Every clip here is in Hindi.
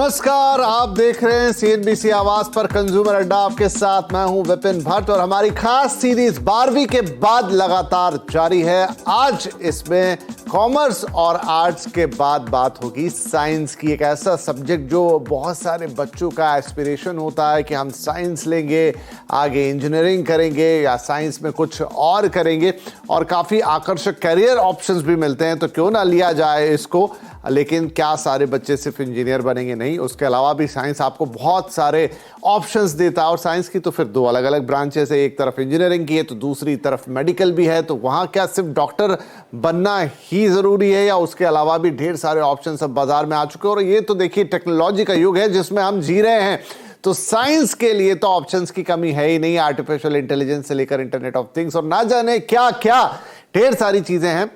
नमस्कार, आप देख रहे हैं सीएनबीसी आवाज पर कंज्यूमर अड्डा। आपके साथ मैं हूं विपिन भट्ट और हमारी खास सीरीज 12वीं के बाद लगातार जारी है। आज इसमें कॉमर्स और आर्ट्स के बाद बात होगी साइंस की। एक ऐसा सब्जेक्ट जो बहुत सारे बच्चों का एस्पिरेशन होता है कि हम साइंस लेंगे, आगे इंजीनियरिंग करेंगे या साइंस में कुछ और करेंगे, और काफ़ी आकर्षक करियर ऑप्शंस भी मिलते हैं। तो क्यों ना लिया जाए इसको। लेकिन क्या सारे बच्चे सिर्फ इंजीनियर बनेंगे? नहीं, उसके अलावा भी साइंस आपको बहुत सारे ऑप्शंस देता है। और साइंस की तो फिर दो अलग अलग ब्रांचेस है, एक तरफ इंजीनियरिंग की है तो दूसरी तरफ मेडिकल भी है। तो वहाँ क्या सिर्फ डॉक्टर बनना ही ज़रूरी है या उसके अलावा भी ढेर सारे ऑप्शन अब बाजार में आ चुके हैं। और ये तो देखिए टेक्नोलॉजी का युग है जिसमें हम जी रहे हैं, तो साइंस के लिए तो ऑप्शंस की कमी है ही नहीं। आर्टिफिशियल इंटेलिजेंस से लेकर इंटरनेट ऑफ थिंग्स और ना जाने क्या क्या ढेर सारी चीजें हैं,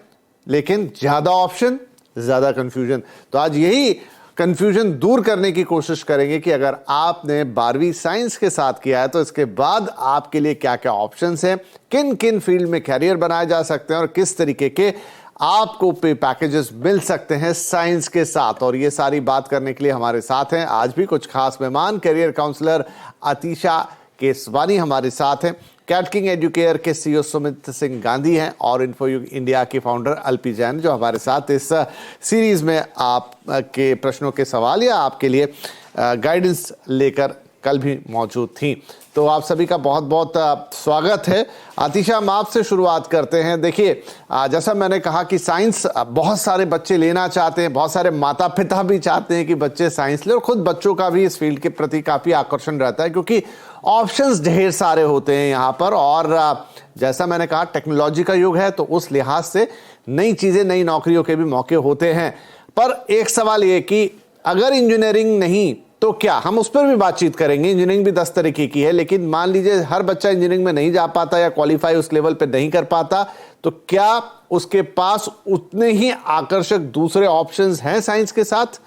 लेकिन ज्यादा ऑप्शन ज्यादा कंफ्यूजन। तो आज यही कंफ्यूजन दूर करने की कोशिश करेंगे कि अगर आपने 12वीं साइंस के साथ किया है तो इसके बाद आपके लिए क्या क्या ऑप्शंस हैं, किन किन फील्ड में कैरियर बनाए जा सकते हैं और किस तरीके के आपको पे पैकेजेस मिल सकते हैं साइंस के साथ। और ये सारी बात करने के लिए हमारे साथ हैं आज भी कुछ खास मेहमान। करियर काउंसलर आतिशा केसवानी हमारे साथ हैं, कैट किंग एजुकेयर के सीईओ सुमित सिंह गांधी हैं और इन्फोयुग इंडिया के फाउंडर अल्पी जैन जो हमारे साथ इस सीरीज में आपके प्रश्नों के सवाल या आपके लिए गाइडेंस लेकर कल भी मौजूद थी। तो आप सभी का बहुत बहुत स्वागत है। आतिशा, हम आपसे शुरुआत करते हैं। देखिए, जैसा मैंने कहा कि साइंस बहुत सारे बच्चे लेना चाहते हैं, बहुत सारे माता पिता भी चाहते हैं कि बच्चे साइंस ले, और खुद बच्चों का भी इस फील्ड के प्रति काफ़ी आकर्षण रहता है क्योंकि ऑप्शंस ढेर सारे होते हैं यहाँ पर। और जैसा मैंने कहा टेक्नोलॉजी का युग है, तो उस लिहाज से नई चीज़ें, नई नौकरियों के भी मौके होते हैं। पर एक सवाल ये कि अगर इंजीनियरिंग नहीं तो क्या, हम उस पर भी बातचीत करेंगे। इंजीनियरिंग भी 10 तरीके की है, लेकिन मान लीजिए हर बच्चा इंजीनियरिंग में नहीं जा पाता या क्वालिफाई उस लेवल पे नहीं कर पाता, तो क्या उसके पास उतने ही आकर्षक दूसरे ऑप्शंस हैं साइंस के साथ?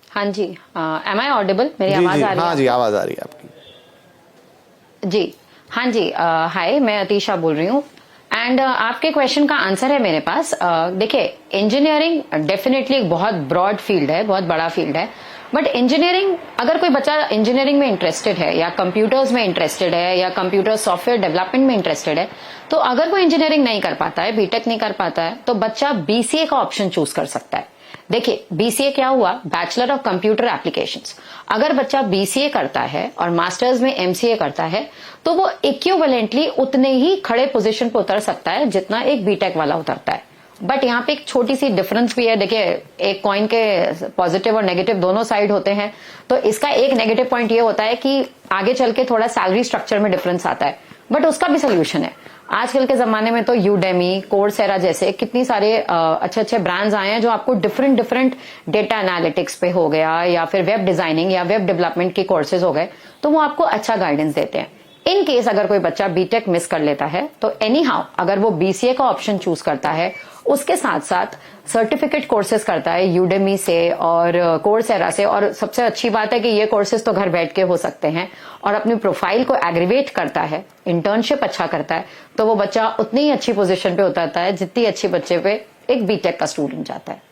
हाँ जी, एम आई ऑडिबल? मेरी आवाज आ रही है? हाँ जी, आवाज आ रही है आपकी जी। हाँ जी, हाय, मैं अतीशा बोल रही हूँ एंड आपके क्वेश्चन का आंसर है मेरे पास। देखिए, इंजीनियरिंग डेफिनेटली एक बहुत ब्रॉड फील्ड है, बहुत बड़ा फील्ड है। बट इंजीनियरिंग, अगर कोई बच्चा इंजीनियरिंग में इंटरेस्टेड है या कंप्यूटर्स में इंटरेस्टेड है या कंप्यूटर सॉफ्टवेयर डेवलपमेंट में इंटरेस्टेड है, तो अगर कोई इंजीनियरिंग नहीं कर पाता है, बीटेक नहीं कर पाता है, तो बच्चा बीसीए का ऑप्शन चूज कर सकता है। देखिए, बीसीए क्या हुआ? Bachelor of computer applications. अगर बच्चा बीसीए करता है और मास्टर्स में एमसीए करता है, तो वो इक्विवेलेंटली उतने ही खड़े पोजीशन पर उतर सकता है जितना एक बीटेक वाला उतरता है। बट यहाँ पे एक छोटी सी डिफरेंस भी है। देखिए, एक कॉइन के पॉजिटिव और नेगेटिव दोनों साइड होते हैं। तो इसका एक नेगेटिव पॉइंट ये होता है कि आगे चल के थोड़ा सैलरी स्ट्रक्चर में डिफरेंस आता है, बट उसका भी सोल्यूशन है। आजकल के जमाने में तो यूडेमी, कोर्सेरा जैसे कितनी सारे अच्छे अच्छे ब्रांड्स आए हैं जो आपको डिफरेंट डेटा एनालिटिक्स पे हो गया या फिर वेब डिजाइनिंग या वेब डेवलपमेंट के कोर्सेज हो गए, तो वो आपको अच्छा गाइडेंस देते हैं। इन केस अगर कोई बच्चा बीटेक मिस कर लेता है, तो एनी हाउ अगर वो बीसीए का ऑप्शन चूज करता है, उसके साथ साथ सर्टिफिकेट कोर्सेज करता है यूडेमी से और कोर्सेरा से, और सबसे अच्छी बात है कि ये कोर्सेज तो घर बैठ के हो सकते हैं, और अपनी प्रोफाइल को एग्रीवेट करता है, इंटर्नशिप अच्छा करता है, तो वो बच्चा उतनी ही अच्छी पोजीशन पे उतरता है जितनी अच्छी बच्चे पे एक बीटेक का स्टूडेंट जाता है।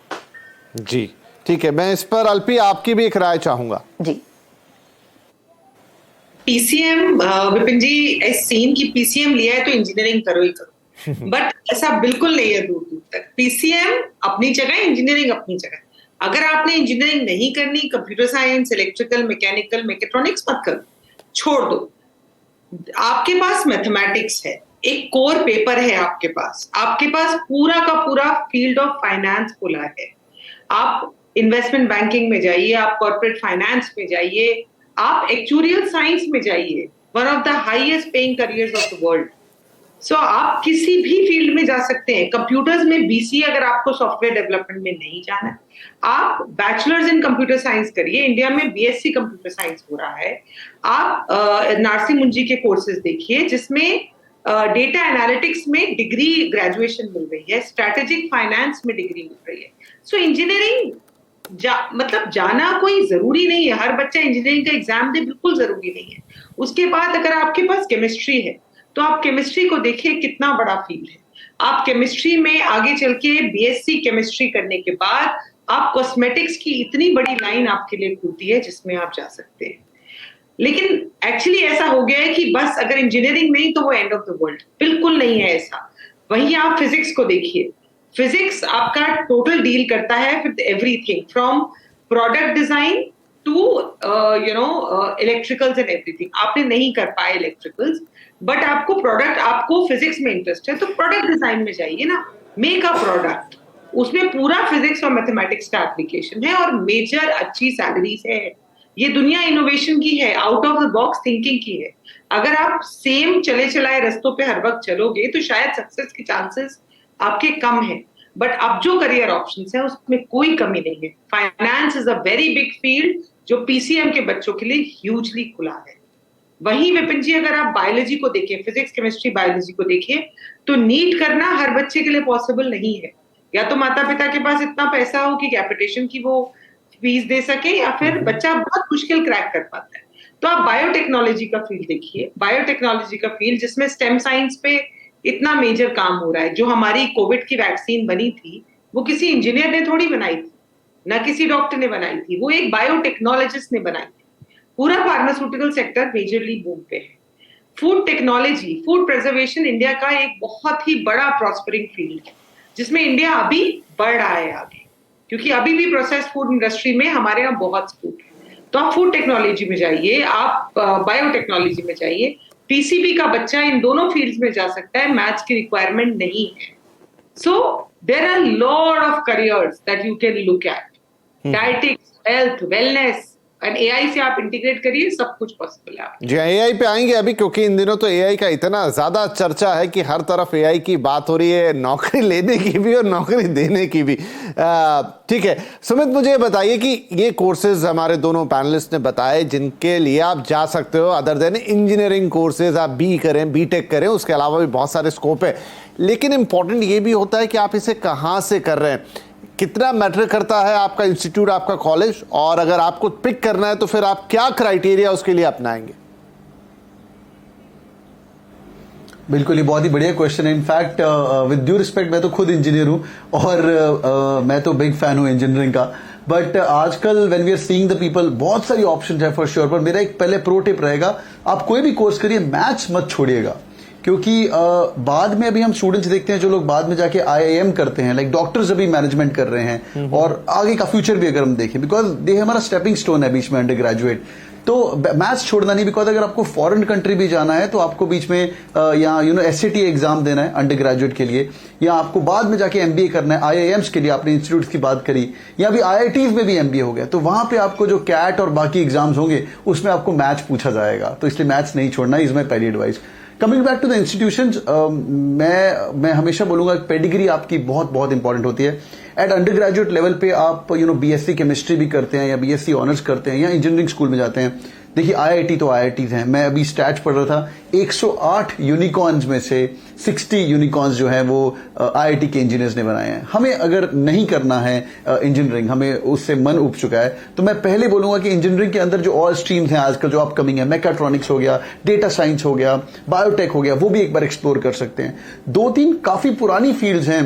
जी ठीक है, मैं इस पर अल्पी आपकी भी एक राय चाहूंगा। जी, पीसीएम, विपिन जी, इस सीन की पीसीएम लिया है तो इंजीनियरिंग करो ही करो, बट ऐसा बिल्कुल नहीं है दूर दूर तक। पीसीएम अपनी जगह, इंजीनियरिंग अपनी जगह। अगर आपने इंजीनियरिंग नहीं करनी, computer science, electrical, mechanical, mechatronics मत करो, छोड़ दो। आपके पास मैथमेटिक्स है, एक कोर पेपर है आपके पास पूरा का पूरा फील्ड ऑफ फाइनेंस खुला है। आप इन्वेस्टमेंट बैंकिंग में जाइए, आप कॉर्पोरेट फाइनेंस में जाइए, आप एक्चुरियल साइंस में जाइए, one of the highest paying careers of the world. So आप किसी भी फील्ड में जा सकते हैं। कंप्यूटर्स में बीसीए, अगर आपको सॉफ्टवेयर डेवलपमेंट में नहीं जाना है, आप बैचलर्स इन कंप्यूटर साइंस करिए। इंडिया में बीएससी कंप्यूटर साइंस हो रहा है। आप नारसी मुंजी के कोर्सेज देखिए जिसमें डेटा एनालिटिक्स में डिग्री ग्रेजुएशन मिल रही है, स्ट्रेटेजिक फाइनेंस में डिग्री मिल रही है। सो इंजीनियरिंग मतलब जाना कोई जरूरी नहीं है। हर बच्चा इंजीनियरिंग का एग्जाम दे, बिल्कुल जरूरी नहीं है। उसके बाद अगर आपके पास केमिस्ट्री है तो आप केमिस्ट्री को देखिए, कितना बड़ा फील्ड है। आप केमिस्ट्री में आगे चल के बीएससी केमिस्ट्री करने के बाद आप कॉस्मेटिक्स की इतनी बड़ी लाइन आपके लिए खुलती है जिसमें आप जा सकते हैं। लेकिन एक्चुअली ऐसा हो गया है कि बस अगर इंजीनियरिंग नहीं तो वो एंड ऑफ द वर्ल्ड, बिल्कुल नहीं है ऐसा। वहीं आप फिजिक्स को देखिए, फिजिक्स आपका टोटल डील करता है with everything from product design to electricals and everything. आपने नहीं कर पाए इलेक्ट्रिकल्स, बट आपको फिजिक्स में इंटरेस्ट है तो प्रोडक्ट डिजाइन में जाइए ना, मेक अ प्रोडक्ट। उसमें पूरा फिजिक्स और मैथमेटिक्स का एप्लीकेशन है और मेजर अच्छी सैलरीज है। ये दुनिया इनोवेशन की है, out of the box thinking की है। अगर आप सेम चले चलाए रस्तों पे हर वक्त चलोगे तो शायद सक्सेस के चांसेस आपके कम हैं। बट अब जो करियर ऑप्शंस हैं उसमें कोई कमी नहीं है। Finance is a very big field जो पीसीएम के बच्चों के लिए ह्यूजली खुला है। वहीं विपिन जी, अगर आप बायोलॉजी को देखें, फिजिक्स केमिस्ट्री बायोलॉजी को देखें, तो नीट करना हर बच्चे के लिए पॉसिबल नहीं है। या तो माता पिता के पास इतना पैसा हो कि कैपिटेशन की वो फीस दे सके, या फिर बच्चा बहुत मुश्किल क्रैक कर पाता है। तो आप बायोटेक्नोलॉजी का फील्ड देखिए, बायोटेक्नोलॉजी का फील्ड जिसमें स्टेम साइंस पे इतना मेजर काम हो रहा है। जो हमारी कोविड की वैक्सीन बनी थी वो किसी इंजीनियर ने थोड़ी बनाई थी, ना किसी डॉक्टर ने बनाई थी, वो एक बायोटेक्नोलॉजिस्ट ने बनाई थी। पूरा फार्मास्यूटिकल सेक्टर मेजरली बूम पे है। Food technology, food preservation India का एक बहुत ही बड़ा प्रॉस्परिंग फील्ड है जिसमें इंडिया अभी बढ़ रहा है आगे, क्योंकि अभी भी प्रोसेस्ड फूड इंडस्ट्री में हमारे यहाँ बहुत स्कोप है। तो आप फूड टेक्नोलॉजी में जाइए, आप बायोटेक्नोलॉजी में जाइए। पीसीबी का बच्चा इन दोनों फील्ड्स में जा सकता है, मैथ्स की रिक्वायरमेंट नहीं है। So there are lot of careers that you can look at, dietetics, health, wellness, and AI से आप इंटीग्रेट करिए, सब कुछ पॉसिबल है। जी एआई पे आएंगे अभी, क्योंकि इन दिनों तो एआई का इतना ज्यादा चर्चा है कि हर तरफ एआई की बात हो रही है, नौकरी लेने की भी और नौकरी देने की भी। ठीक है सुमित, मुझे बताइए कि ये कोर्सेज हमारे दोनों पैनलिस्ट ने बताए जिनके लिए आप जा सकते हो, अदर देन इंजीनियरिंग कोर्सेज, आप बी करें, बीटेक करें, उसके अलावा भी बहुत सारे स्कोप है। लेकिन इंपॉर्टेंट ये भी होता है कि आप इसे कहाँ से कर रहे हैं, कितना मैटर करता है आपका इंस्टीट्यूट, आपका कॉलेज, और अगर आपको पिक करना है तो फिर आप क्या क्राइटेरिया उसके लिए अपनाएंगे। बिल्कुल, ये बहुत ही बढ़िया क्वेश्चन है। इनफैक्ट विद ड्यू रिस्पेक्ट, मैं तो खुद इंजीनियर हूं और मैं तो बिग फैन हूं इंजीनियरिंग का। बट आजकल when we are seeing the people, बहुत सारी ऑप्शन है फॉर श्योर। पर मेरा एक पहले प्रो टिप रहेगा, आप कोई भी कोर्स करिए, मैथ्स मत छोड़िएगा। क्योंकि बाद में अभी हम स्टूडेंट्स देखते हैं जो लोग बाद में जाके आईआईएम करते हैं, लाइक डॉक्टर्स अभी मैनेजमेंट कर रहे हैं, और आगे का फ्यूचर भी अगर हम देखें, बिकॉज दे हमारा स्टेपिंग स्टोन है बीच में अंडर ग्रेजुएट। तो मैथ्स छोड़ना नहीं, बिकॉज अगर आपको फॉरेन कंट्री भी जाना है तो आपको बीच में या एसएटी एग्जाम देना है अंडर ग्रेजुएट के लिए, या आपको बाद में जाके एमबीए करना है आईआईएम्स के लिए, आपने इंस्टीट्यूट की बात करी, या अभी आईआईटीज में भी एमबीए हो गया, तो वहां पे आपको जो कैट और बाकी एग्जाम्स होंगे उसमें आपको मैथ्स पूछा जाएगा। तो इसलिए मैथ्स नहीं छोड़ना, इज माई पहली advice. Coming back to the institutions, मैं हमेशा बोलूंगा पेडिग्री आपकी बहुत बहुत इंपॉर्टेंट होती है। एट अंडर ग्रेजुएट लेवल पे आप बीएससी केमिस्ट्री भी करते हैं या बीएससी ऑनर्स करते हैं या इंजीनियरिंग स्कूल में जाते हैं। देखिए आईआईटी तो आईआईटीज हैं, मैं अभी स्टैट्स पढ़ रहा था, 108 यूनिकॉर्न्स में से 60 यूनिकॉर्न्स जो है वो आईआईटी के इंजीनियर्स ने बनाए हैं। हमें अगर नहीं करना है इंजीनियरिंग, हमें उससे मन उब चुका है, तो मैं पहले बोलूंगा कि इंजीनियरिंग के अंदर जो ऑल स्ट्रीम्स हैं आजकल जो अपकमिंग है, मैकाट्रॉनिक्स हो गया, डेटा साइंस हो गया, बायोटेक हो गया, वो भी एक बार एक्सप्लोर कर सकते हैं। 2-3 काफी पुरानी फील्ड्स हैं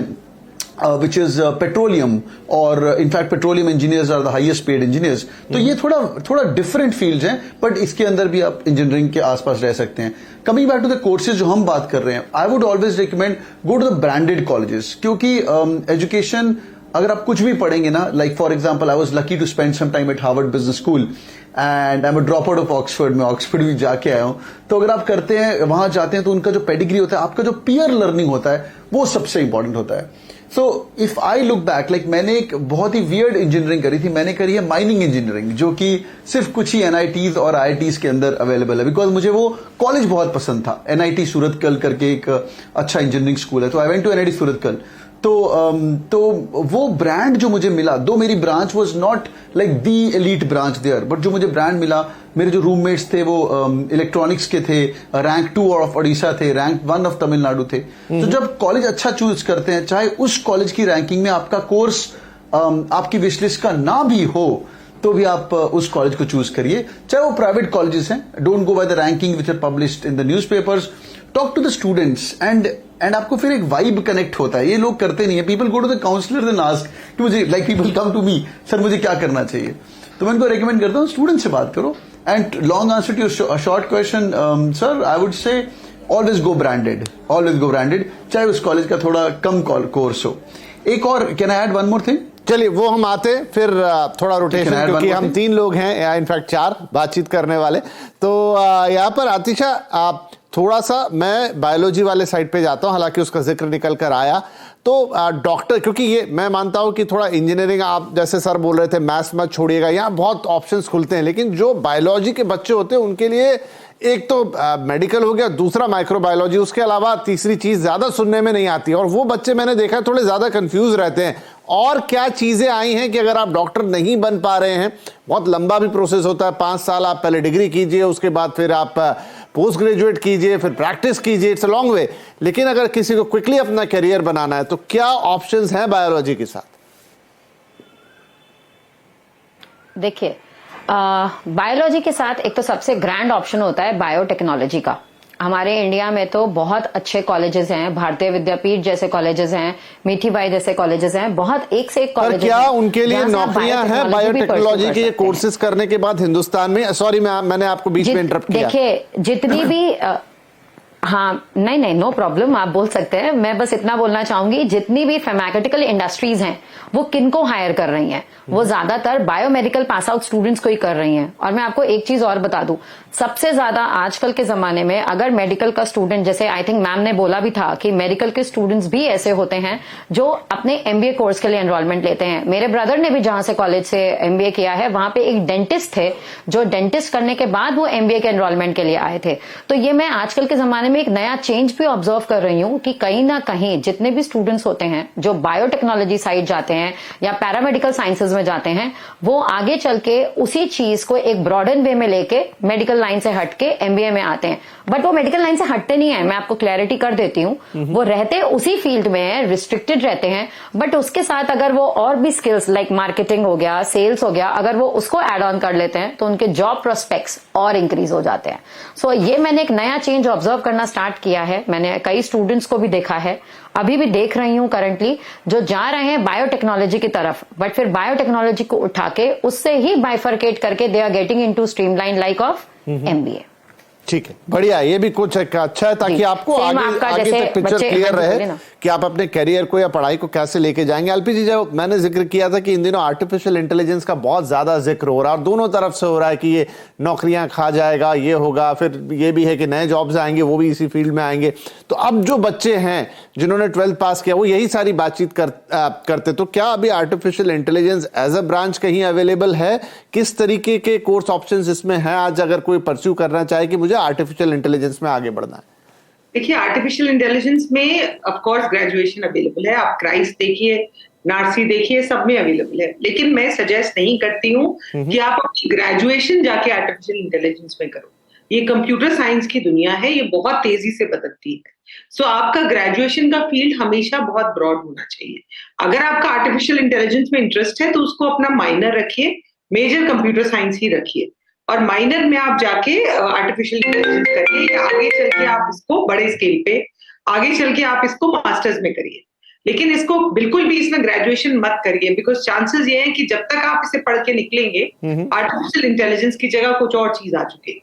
which is petroleum, और in fact petroleum engineers are the highest paid engineers। तो ये थोड़ा डिफरेंट फील्ड्स हैं, बट इसके अंदर भी आप इंजीनियरिंग के आसपास रह सकते हैं। Coming back to the courses जो हम बात कर रहे हैं, I would always recommend go to the branded colleges, क्योंकि एजुकेशन अगर आप कुछ भी पढ़ेंगे ना, like for example I was lucky to spend some time at Harvard Business School and I am a drop out of Oxford, मैं ऑक्सफोर्ड भी जाके आया हूं। तो अगर आप करते हैं, वहां जाते हैं, तो उनका जो पेडिग्री होता है, आपका जो पीयर लर्निंग होता है, वो सबसे इंपॉर्टेंट होता है। So if I look back, like मैंने एक बहुत ही वियर्ड इंजीनियरिंग करी थी, मैंने करी है माइनिंग इंजीनियरिंग, जो कि सिर्फ कुछ ही एनआईटीज और आईआईटीज के अंदर अवेलेबल है, बिकॉज मुझे वो कॉलेज बहुत पसंद था। एनआईटी सूरतकल करके एक अच्छा इंजीनियरिंग स्कूल है, तो I went to NIT Surathkal. तो वो ब्रांड जो मुझे मिला, दो मेरी branch was not like the elite branch there, but जो मुझे ब्रांड मिला, मेरे जो रूममेट्स थे वो इलेक्ट्रॉनिक्स के थे, रैंक 2 ऑफ ओडिशा थे, रैंक 1 ऑफ तमिलनाडु थे। तो जब कॉलेज अच्छा चूज करते हैं, चाहे उस कॉलेज की रैंकिंग में आपका कोर्स आपकी विशलिस्ट का ना भी हो, तो भी आप उस कॉलेज को चूज करिए, चाहे वो प्राइवेट कॉलेजेस हैं। Don't go by the ranking which are published in the newspapers. Talk to the students and and आपको फिर एक वाइब कनेक्ट होता है। ये लोग करते नहीं है। People go to the counsellor and ask कि मुझे, like people come to me, sir मुझे क्या करना चाहिए। तो मैं उनको रेकमेंड करता हूँ स्टूडेंट से बात करो। And long answer to your short question, sir I would say always go branded, always go branded, चाहे उस कॉलेज का थोड़ा कम कोर्स हो। एक और, can I add one more thing? चलिए वो हम आते फिर थोड़ा रोटेशन, क्योंकि हम 3 लोग हैं, इनफैक्ट 4 बातचीत करने वाले। तो यहाँ पर आतिशा, आप थोड़ा सा, मैं बायोलॉजी वाले साइड पे जाता हूँ, हालांकि उसका जिक्र निकल कर आया। तो डॉक्टर, क्योंकि ये मैं मानता हूँ कि थोड़ा इंजीनियरिंग, आप जैसे सर बोल रहे थे मैथ्स मत छोड़िएगा, यहाँ बहुत ऑप्शंस खुलते हैं, लेकिन जो बायोलॉजी के बच्चे होते हैं उनके लिए एक तो मेडिकल हो गया, दूसरा माइक्रोबायोलॉजी, उसके अलावा तीसरी चीज ज्यादा सुनने में नहीं आती, और वो बच्चे मैंने देखा थोड़े ज्यादा कंफ्यूज रहते हैं। और क्या चीजें आई हैं कि अगर आप डॉक्टर नहीं बन पा रहे हैं, बहुत लंबा भी प्रोसेस होता है, 5 साल आप पहले डिग्री कीजिए, उसके बाद फिर आप पोस्ट ग्रेजुएट कीजिए, फिर प्रैक्टिस कीजिए, इट्स अ लॉन्ग वे। लेकिन अगर किसी को क्विकली अपना करियर बनाना है तो क्या ऑप्शंस हैं बायोलॉजी के साथ? देखिए, बायोलॉजी के साथ एक तो सबसे ग्रैंड ऑप्शन होता है बायोटेक्नोलॉजी का। हमारे इंडिया में तो बहुत अच्छे कॉलेजेस हैं, भारतीय विद्यापीठ जैसे कॉलेजेस हैं, मीठीबाई जैसे कॉलेजेस हैं, बहुत एक से एक कॉलेजेस हैं। क्या उनके लिए नौकरियां हैं बायोटेक्नोलॉजी के कोर्सेज करने के बाद हिंदुस्तान में? सॉरी मैंने आपको बीच में इंटरप्ट किया। देखिए, जितनी भी हाँ, नहीं, नो प्रॉब्लम, आप बोल सकते हैं। मैं बस इतना बोलना चाहूंगी, जितनी भी फार्मास्यूटिकल इंडस्ट्रीज हैं वो किनको हायर कर रही हैं, वो ज्यादातर बायोमेडिकल पास आउट स्टूडेंट्स को ही कर रही हैं। और मैं आपको एक चीज और बता दूं, सबसे ज्यादा आजकल के जमाने में अगर मेडिकल का स्टूडेंट, जैसे आई थिंक मैम ने बोला भी था कि मेडिकल के स्टूडेंट्स भी ऐसे होते हैं जो अपने एमबीए कोर्स के लिए एनरोलमेंट लेते हैं। मेरे ब्रदर ने भी जहां से कॉलेज से एमबीए किया है, वहां पे एक डेंटिस्ट थे जो डेंटिस्ट करने के बाद वो एमबीए के एनरोलमेंट के लिए आए थे। तो ये मैं आजकल के जमाने में एक नया चेंज भी ऑब्जर्व कर रही हूं कि कहीं ना कहीं जितने भी स्टूडेंट्स होते हैं जो बायोटेक्नोलॉजी साइड जाते हैं या पैरामेडिकल साइंसेज में जाते हैं, वो आगे चल के उसी चीज को एक ब्रॉडन वे में लेके मेडिकल लाइन से हटके एमबीए में आते हैं। बट वो मेडिकल लाइन से हटते नहीं है, मैं आपको क्लैरिटी कर देती हूँ, वो रहते उसी फील्ड में, रिस्ट्रिक्टेड रहते हैं, बट उसके साथ अगर वो और भी स्किल्स लाइक मार्केटिंग हो गया, सेल्स हो गया, अगर वो उसको एड ऑन कर लेते हैं तो उनके जॉब प्रोस्पेक्ट्स और इंक्रीज हो जाते हैं। सो ये मैंने एक नया चेंज ऑब्जर्व करना स्टार्ट किया है। मैंने कई स्टूडेंट्स को भी देखा है, अभी भी देख रही हूं करंटली, जो जा रहे हैं बायोटेक्नोलॉजी की तरफ, बट फिर बायोटेक्नोलॉजी को उठा के उससे ही बाइफरकेट करके they are getting into streamline like of MBA. ठीक है, बढ़िया, ये भी कुछ अच्छा है ताकि आपको आगे तक पिक्चर क्लियर रहे कि आप अपने करियर को या पढ़ाई को कैसे लेके जाएंगे। एलपीजी, जो मैंने जिक्र किया था कि इन दिनों आर्टिफिशियल इंटेलिजेंस का बहुत ज्यादा जिक्र हो रहा है और दोनों तरफ से हो रहा है कि ये नौकरियां खा जाएगा, ये होगा, फिर ये भी है कि नए जॉब्स आएंगे, वो भी इसी फील्ड में आएंगे। तो अब जो बच्चे हैं जिन्होंने 12th पास किया वो यही सारी बातचीत करते, तो क्या अभी artificial intelligence as a branch कहीं अवेलेबल है? किस तरीके के कोर्स ऑप्शंस इसमें हैं आज, अगर कोई परस्यू करना चाहे कि मुझे आर्टिफिशियल इंटेलिजेंस में आगे बढ़ना है? देखिए, आर्टिफिशियल इंटेलिजेंस में ऑफ कोर्स ग्रेजुएशन अवेलेबल है, आप क्राइस्ट देखिए, नार्सी देखिए, सब में अवेलेबल है। लेकिन मैं सजेस्ट नहीं करती हूँ कि आप अपनी ग्रेजुएशन जाके आर्टिफिशियल इंटेलिजेंस में करो। ये कंप्यूटर साइंस की दुनिया है, ये बहुत तेजी से बदलती है। सो आपका ग्रेजुएशन का फील्ड हमेशा बहुत ब्रॉड होना चाहिए। अगर आपका आर्टिफिशियल इंटेलिजेंस में इंटरेस्ट है तो उसको अपना माइनर रखिए, मेजर कंप्यूटर साइंस ही रखिए, और माइनर में आप जाके आर्टिफिशियल इंटेलिजेंस करिए। आगे चल के आप इसको बड़े स्केल पे, आगे चल के आप इसको मास्टर्स में करिए। लेकिन इसको बिल्कुल भी इसमें ग्रेजुएशन मत करिए, बिकॉज चांसेस ये है कि जब तक आप इसे पढ़ के निकलेंगे, आर्टिफिशियल इंटेलिजेंस की जगह कुछ और चीज आ चुकेगी।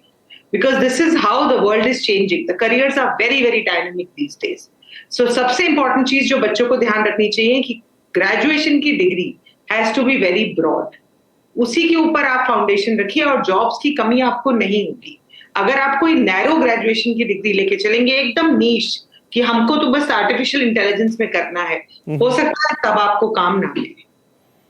Because this is how the world is changing, the careers are very very dynamic these days. So सबसे इंपॉर्टेंट चीज जो बच्चों को ध्यान रखनी चाहिए कि ग्रेजुएशन की degree has to be very broad, उसी के ऊपर आप फाउंडेशन रखिए और जॉब्स की कमी आपको नहीं होगी। अगर आप कोई नैरो ग्रेजुएशन की डिग्री लेके चलेंगे एकदम नीश कि हमको तो बस आर्टिफिशियल इंटेलिजेंस में करना है, हो सकता है तब आपको काम ना मिले।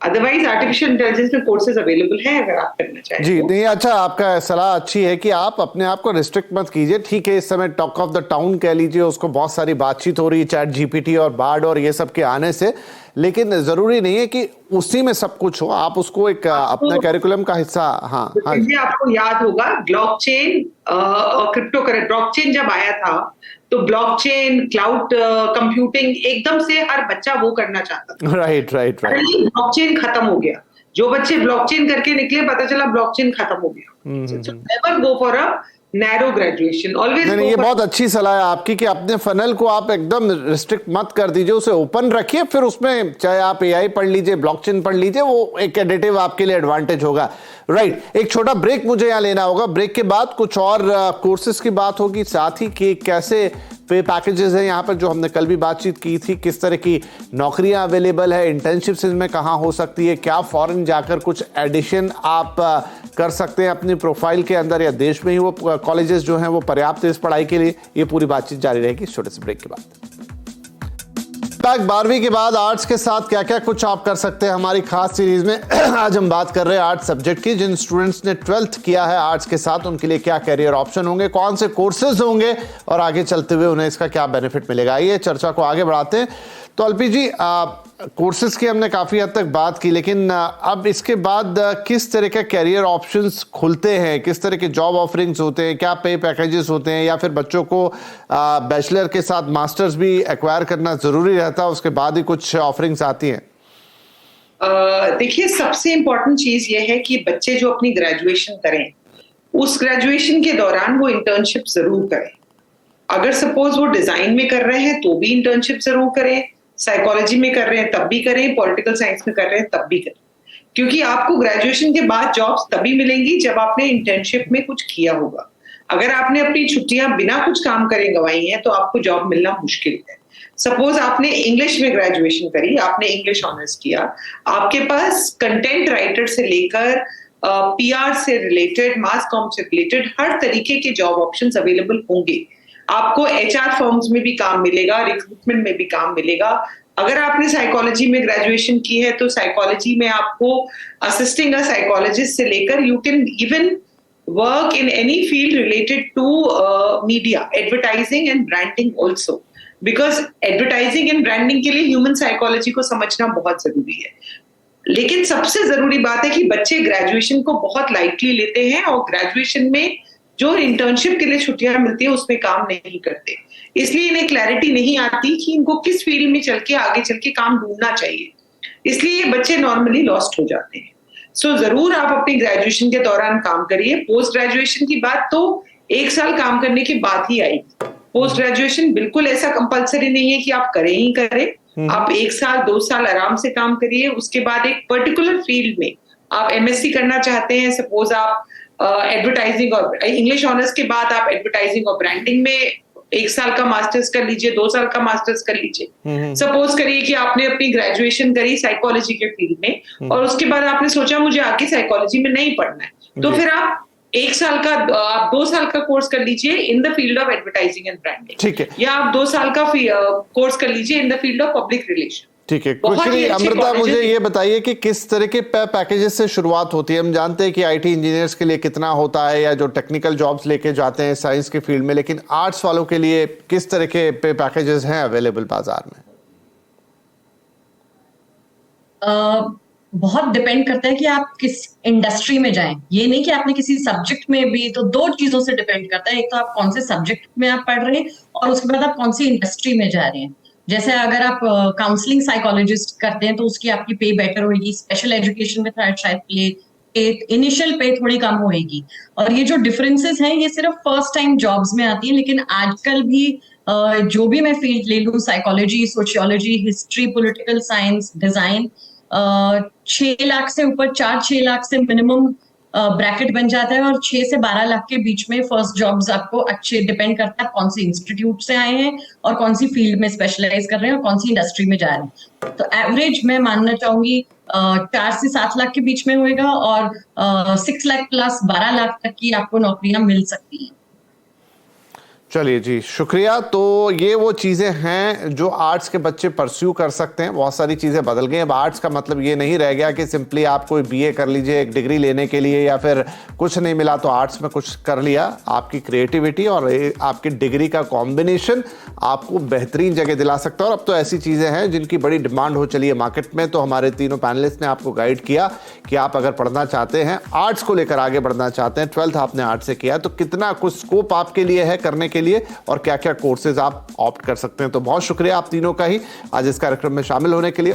अदरवाइज आर्टिफिशियल इंटेलिजेंस में कोर्सेज अवेलेबल है अगर आप करना चाहें। जी नहीं, अच्छा, आपका सलाह अच्छी है कि आप अपने आप को रिस्ट्रिक्ट मत कीजिए। ठीक है, इस समय टॉक ऑफ द टाउन कह लीजिए उसको, बहुत सारी बातचीत हो रही है चैट जीपीटी और बार्ड और ये सब के आने से, लेकिन जरूरी नहीं है कि उसी में सब कुछ हो, आप उसको एक अपना कैरिकुलम का हिस्सा। हाँ, आपको याद होगा ब्लॉकचेन और क्रिप्टो करेंसी, ब्लॉकचेन जब आया था तो ब्लॉकचेन, क्लाउड कंप्यूटिंग, एकदम से हर बच्चा वो करना चाहता था। राइट। ब्लॉकचेन खत्म हो गया, जो बच्चे ब्लॉकचेन करके निकले पता चला ब्लॉकचेन खत्म हो गया। Never go for a narrow graduation always. नहीं, ये बहुत अच्छी सलाह है आपकी कि अपने फनल को आप एकदम रिस्ट्रिक्ट मत कर दीजिए, उसे ओपन रखिए, फिर उसमें चाहे आप एआई पढ़ लीजिए, ब्लॉकचेन पढ़ लीजिए, वो एक एडिटिव आपके लिए एडवांटेज होगा। राइट, एक छोटा ब्रेक मुझे यहाँ लेना होगा। ब्रेक के बाद कुछ और कोर्सेज की बात होगी, साथ ही कि कैसे पे पैकेजेस हैं यहाँ पर, जो हमने कल भी बातचीत की थी, किस तरह की नौकरियां अवेलेबल है, इंटर्नशिप्स में कहाँ हो सकती है, क्या फॉरेन जाकर कुछ एडिशन आप कर सकते हैं अपनी प्रोफाइल के अंदर, या देश में ही वो कॉलेजेस जो हैं वो पर्याप्त है इस पढ़ाई के लिए। ये पूरी बातचीत जारी रहेगी छोटे से ब्रेक के बाद। 12वीं के बाद आर्ट्स के साथ क्या क्या कुछ आप कर सकते हैं, हमारी खास सीरीज में आज हम बात कर रहे हैं आर्ट्स सब्जेक्ट की। जिन स्टूडेंट्स ने 12th किया है आर्ट्स के साथ, उनके लिए क्या कैरियर ऑप्शन होंगे, कौन से कोर्सेज होंगे और आगे चलते हुए उन्हें इसका क्या बेनिफिट मिलेगा। आइए चर्चा को आगे बढ़ाते हैं। तो अल्पी जी, कोर्सेज की हमने काफ़ी हद तक बात की, लेकिन अब इसके बाद किस तरह के कैरियर ऑप्शंस खुलते हैं, किस तरह के जॉब ऑफरिंग्स होते हैं, क्या पे पैकेजेस होते हैं, या फिर बच्चों को बैचलर के साथ मास्टर्स भी एक्वायर करना ज़रूरी रहता है, उसके बाद ही कुछ ऑफरिंग्स आती हैं? देखिए, सबसे इम्पोर्टेंट चीज़ ये है कि बच्चे जो अपनी ग्रेजुएशन करें, उस ग्रेजुएशन के दौरान वो इंटर्नशिप ज़रूर करें। अगर सपोज वो डिज़ाइन में कर रहे हैं तो भी इंटर्नशिप ज़रूर करें, साइकोलॉजी में कर रहे हैं तब भी करें, पॉलिटिकल साइंस में कर रहे हैं तब भी करें, क्योंकि आपको ग्रेजुएशन के बाद जॉब्स तभी मिलेंगी जब आपने इंटर्नशिप में कुछ किया होगा। अगर आपने अपनी छुट्टियां बिना कुछ काम करे गंवाई हैं तो आपको जॉब मिलना मुश्किल है। सपोज आपने इंग्लिश में ग्रेजुएशन करी, आपने इंग्लिश ऑनर्स किया, आपके पास कंटेंट राइटर से लेकर पीआर से रिलेटेड, मास कॉम से रिलेटेड हर तरीके के जॉब ऑप्शंस अवेलेबल होंगे। आपको एचआर फर्म्स में भी काम मिलेगा, रिक्रूटमेंट में भी काम मिलेगा। अगर आपने साइकोलॉजी में ग्रेजुएशन की है तो साइकोलॉजी में आपको असिस्टिंग अ साइकोलॉजिस्ट से लेकर you can even work in any field related to media, advertising and branding also, because advertising and branding के लिए ह्यूमन साइकोलॉजी को समझना बहुत जरूरी है। लेकिन सबसे जरूरी बात है कि बच्चे ग्रेजुएशन को बहुत लाइटली लेते हैं और ग्रेजुएशन में जो इंटर्नशिप के लिए छुट्टियां मिलती है उसमें काम नहीं करते, इसलिए इन्हें क्लैरिटी नहीं आती कि इनको किस फील्ड में चल के आगे चल के काम ढूंढना चाहिए, इसलिए ये बच्चे नॉर्मली लॉस्ट हो जाते हैं। सो जरूर आप अपनी ग्रेजुएशन के दौरान काम करिए। पोस्ट ग्रेजुएशन की बात तो 1 साल काम करने के बाद ही आएगी। पोस्ट ग्रेजुएशन बिल्कुल ऐसा कंपलसरी नहीं है कि आप करें ही करें, आप 1 साल 2 साल आराम से काम करिए। उसके बाद एक पर्टिकुलर फील्ड में आप एमएससी करना चाहते हैं, सपोज आप एडवर्टाइजिंग और इंग्लिश ऑनर्स के बाद आप एडवर्टाइजिंग और ब्रांडिंग में 1 साल का मास्टर्स कर लीजिए, 2 साल का मास्टर्स कर लीजिए। सपोज करिए कि आपने अपनी ग्रेजुएशन करी साइकोलॉजी के फील्ड में और उसके बाद आपने सोचा मुझे आगे साइकोलॉजी में नहीं पढ़ना है, तो फिर आप 1 साल का, आप 2 साल का कोर्स कर लीजिए in the field of advertising and branding, ठीक है, या आप 2 साल का कोर्स कर लीजिए in the field of public relation. ठीक है, क्विकली अमृता मुझे ये बताइए कि किस तरह के पैकेजेस से शुरुआत होती है। हम जानते हैं कि आईटी इंजीनियर्स के लिए कितना होता है, या जो टेक्निकल जॉब्स लेके जाते हैं साइंस के फील्ड में, लेकिन आर्ट्स वालों के लिए किस तरह के पे पैकेजेस हैं अवेलेबल बाजार में? बहुत डिपेंड करता है कि आप किस इंडस्ट्री में जाएं। ये नहीं कि आपने किसी सब्जेक्ट में भी, तो 2 चीजों से डिपेंड करता है। एक तो आप कौन से सब्जेक्ट में आप पढ़ रहे हैं और उसके बाद आप कौन सी इंडस्ट्री में जा रहे हैं। जैसे अगर आप काउंसलिंग साइकोलॉजिस्ट करते हैं तो उसकी आपकी पे बेटर होगी, स्पेशल एजुकेशन में शायद पे इनिशियल पे थोड़ी कम होगी। और ये जो डिफरेंसेस हैं ये सिर्फ फर्स्ट टाइम जॉब्स में आती है, लेकिन आजकल भी जो भी मैं फील्ड ले लूँ, psychology, sociology, history, political science, design, 6 lakh से ऊपर, 4-6 लाख से मिनिमम ब्रैकेट बन जाता है, और 6 से 12 लाख के बीच में फर्स्ट जॉब्स आपको अच्छे, डिपेंड करता है कौन सी इंस्टीट्यूट से आए हैं और कौन सी फील्ड में स्पेशलाइज कर रहे हैं और कौन सी इंडस्ट्री में जा रहे हैं। तो एवरेज मैं मानना चाहूंगी 4 से 7 लाख के बीच में होएगा, और 6 लाख प्लस 12 लाख तक की आपको नौकरियां मिल सकती हैं। चलिए जी, शुक्रिया। तो ये वो चीज़ें हैं जो आर्ट्स के बच्चे परस्यू कर सकते हैं। बहुत सारी चीज़ें बदल गई। अब आर्ट्स का मतलब ये नहीं रह गया कि सिंपली आप कोई बीए कर लीजिए एक डिग्री लेने के लिए, या फिर कुछ नहीं मिला तो आर्ट्स में कुछ कर लिया। आपकी क्रिएटिविटी और आपकी डिग्री का कॉम्बिनेशन आपको बेहतरीन जगह दिला सकता है। और अब तो ऐसी चीज़ें हैं जिनकी बड़ी डिमांड हो चली है मार्केट में। तो हमारे तीनों पैनलिस्ट ने आपको गाइड किया कि आप अगर पढ़ना चाहते हैं, आर्ट्स को लेकर आगे बढ़ना चाहते हैं, 12th आपने आर्ट्स से किया, तो कितना कुछ स्कोप आपके लिए है करने के लिए और क्या क्या कोर्सेज आप ऑप्ट कर सकते हैं। तो बहुत शुक्रिया आप तीनों का ही आज इस कार्यक्रम में शामिल होने के लिए।